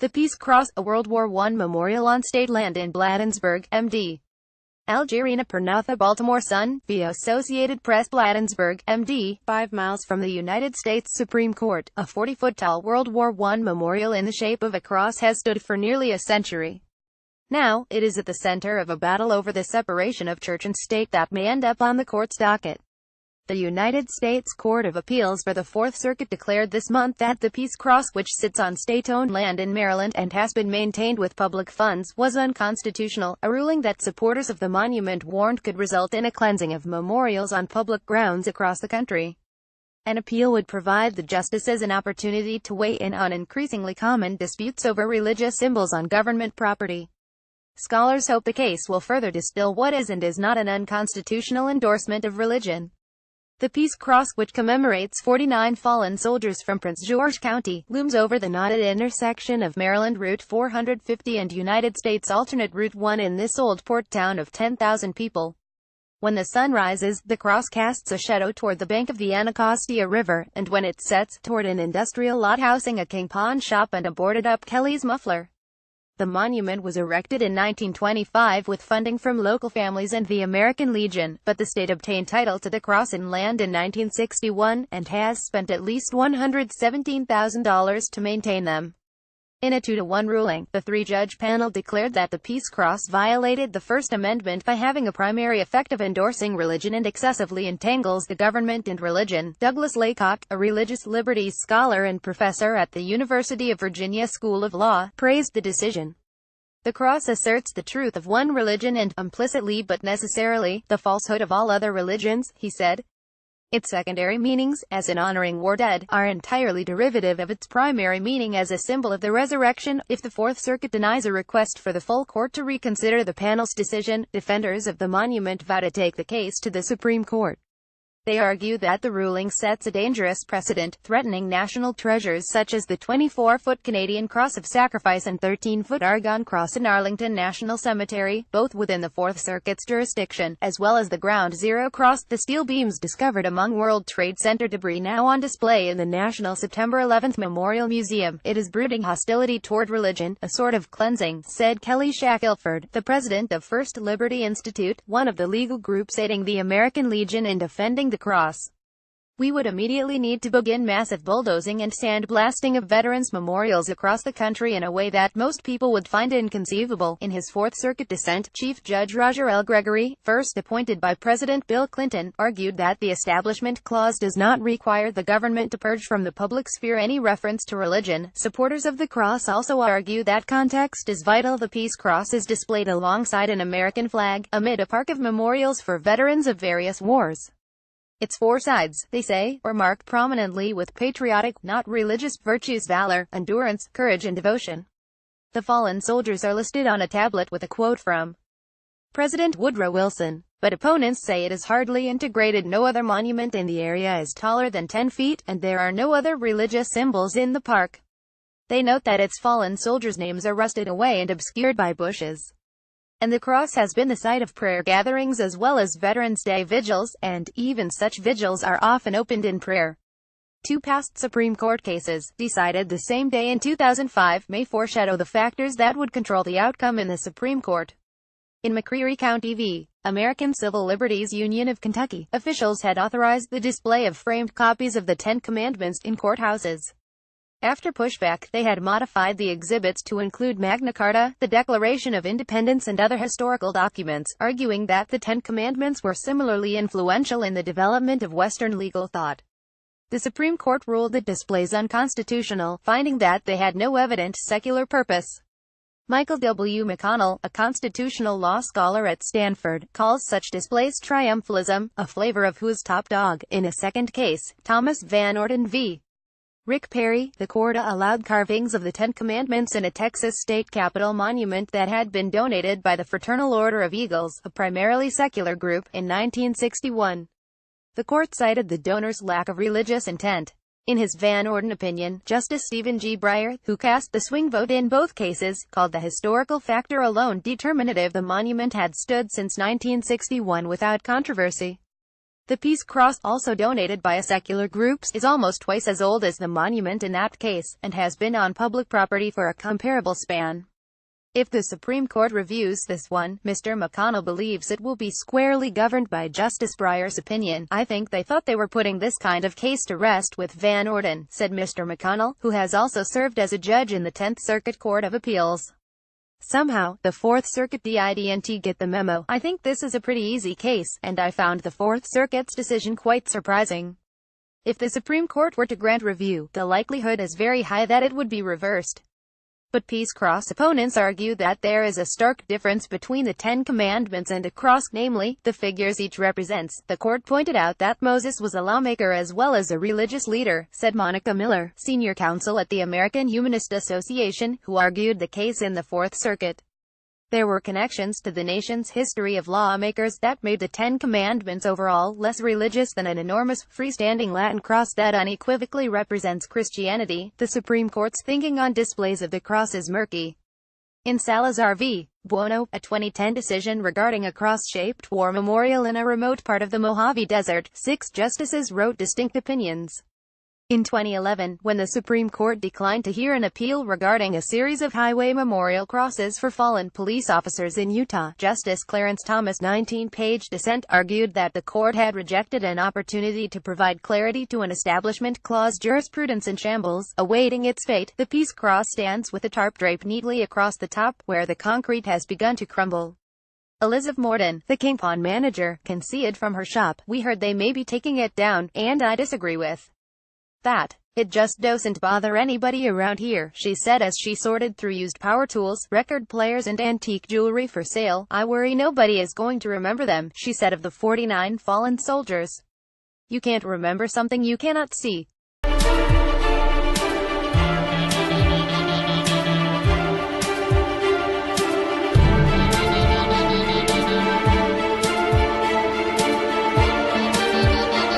The Peace Cross, a World War I memorial on state land in Bladensburg, MD. Algerina PernaThe Baltimor Sun, via Associated Press. Bladensburg, MD, 5 miles from the United States Supreme Court. A 40-foot-tall World War I memorial in the shape of a cross has stood for nearly a century. Now, it is at the center of a battle over the separation of church and state that may end up on the court's docket. The United States Court of Appeals for the Fourth Circuit declared this month that the Peace Cross, which sits on state-owned land in Maryland and has been maintained with public funds, was unconstitutional, a ruling that supporters of the monument warned could result in a cleansing of memorials on public grounds across the country. An appeal would provide the justices an opportunity to weigh in on increasingly common disputes over religious symbols on government property. Scholars hope the case will further distill what is and is not an unconstitutional endorsement of religion. The Peace Cross, which commemorates 49 fallen soldiers from Prince George County, looms over the knotted intersection of Maryland Route 450 and United States alternate Route 1 in this old port town of 10,000 people. When the sun rises, the cross casts a shadow toward the bank of the Anacostia River, and when it sets, toward an industrial lot housing a King pawn shop and a boarded-up Kelly's muffler. The monument was erected in 1925 with funding from local families and the American Legion, but the state obtained title to the cross and land in 1961, and has spent at least $117,000 to maintain them. In a 2-to-1 ruling, the 3-judge panel declared that the Peace Cross violated the First Amendment by having a primary effect of endorsing religion and excessively entangles the government and religion. Douglas Laycock, a religious liberties scholar and professor at the University of Virginia School of Law, praised the decision. The cross asserts the truth of one religion and, implicitly but necessarily, the falsehood of all other religions, he said. Its secondary meanings, as in honoring war dead, are entirely derivative of its primary meaning as a symbol of the resurrection. If the Fourth Circuit denies a request for the full court to reconsider the panel's decision, defenders of the monument vow to take the case to the Supreme Court. They argue that the ruling sets a dangerous precedent, threatening national treasures such as the 24-foot Canadian Cross of Sacrifice and 13-foot Argonne Cross in Arlington National Cemetery, both within the Fourth Circuit's jurisdiction, as well as the Ground Zero Cross, the steel beams discovered among World Trade Center debris now on display in the National September 11 Memorial Museum. It is brooding hostility toward religion, a sort of cleansing, said Kelly Shackelford, the president of First Liberty Institute, one of the legal groups aiding the American Legion in defending the cross. We would immediately need to begin massive bulldozing and sandblasting of veterans' memorials across the country in a way that most people would find inconceivable. In his Fourth Circuit dissent, Chief Judge Roger L. Gregory, first appointed by President Bill Clinton, argued that the Establishment Clause does not require the government to purge from the public sphere any reference to religion. Supporters of the cross also argue that context is vital. The Peace Cross is displayed alongside an American flag, amid a park of memorials for veterans of various wars. Its 4 sides, they say, are marked prominently with patriotic, not religious, virtues: valor, endurance, courage and devotion. The fallen soldiers are listed on a tablet with a quote from President Woodrow Wilson. But opponents say it is hardly integrated. No other monument in the area is taller than 10 feet, and there are no other religious symbols in the park. They note that its fallen soldiers' names are rusted away and obscured by bushes. And the cross has been the site of prayer gatherings as well as Veterans Day vigils, and even such vigils are often opened in prayer. 2 past Supreme Court cases, decided the same day in 2005, may foreshadow the factors that would control the outcome in the Supreme Court. In McCreary County v. American Civil Liberties Union of Kentucky, officials had authorized the display of framed copies of the 10 Commandments in courthouses. After pushback, they had modified the exhibits to include Magna Carta, the Declaration of Independence and other historical documents, arguing that the 10 Commandments were similarly influential in the development of Western legal thought. The Supreme Court ruled the displays unconstitutional, finding that they had no evident secular purpose. Michael W. McConnell, a constitutional law scholar at Stanford, calls such displays triumphalism, a flavor of who's top dog. In a second case, Thomas Van Orden v. Rick Perry, the court allowed carvings of the 10 Commandments in a Texas state capitol monument that had been donated by the Fraternal Order of Eagles, a primarily secular group, in 1961. The court cited the donor's lack of religious intent. In his Van Orden opinion, Justice Stephen G. Breyer, who cast the swing vote in both cases, called the historical factor alone determinative. The monument had stood since 1961 without controversy. The Peace Cross, also donated by a secular group, is almost twice as old as the monument in that case, and has been on public property for a comparable span. If the Supreme Court reviews this one, Mr. McConnell believes it will be squarely governed by Justice Breyer's opinion. I think they thought they were putting this kind of case to rest with Van Orden, said Mr. McConnell, who has also served as a judge in the 10th Circuit Court of Appeals. Somehow, the 4th Circuit didn't get the memo. I think this is a pretty easy case, and I found the 4th Circuit's decision quite surprising. If the Supreme Court were to grant review, the likelihood is very high that it would be reversed. But Peace Cross opponents argue that there is a stark difference between the 10 Commandments and a cross, namely, the figures each represents. The court pointed out that Moses was a lawmaker as well as a religious leader, said Monica Miller, senior counsel at the American Humanist Association, who argued the case in the 4th Circuit. There were connections to the nation's history of lawmakers that made the 10 Commandments overall less religious than an enormous, freestanding Latin cross that unequivocally represents Christianity. The Supreme Court's thinking on displays of the cross is murky. In Salazar v. Buono, a 2010 decision regarding a cross-shaped war memorial in a remote part of the Mojave Desert, 6 justices wrote distinct opinions. In 2011, when the Supreme Court declined to hear an appeal regarding a series of highway memorial crosses for fallen police officers in Utah, Justice Clarence Thomas' 19-page dissent argued that the court had rejected an opportunity to provide clarity to an Establishment Clause jurisprudence in shambles, awaiting its fate. The Peace Cross stands with a tarp draped neatly across the top, where the concrete has begun to crumble. Elizabeth Morden, the King Pawn manager, can see it from her shop. We heard they may be taking it down, and I disagree with that. It just doesn't bother anybody around here, she said as she sorted through used power tools, record players and antique jewelry for sale. I worry nobody is going to remember them, she said of the 49 fallen soldiers. You can't remember something you cannot see.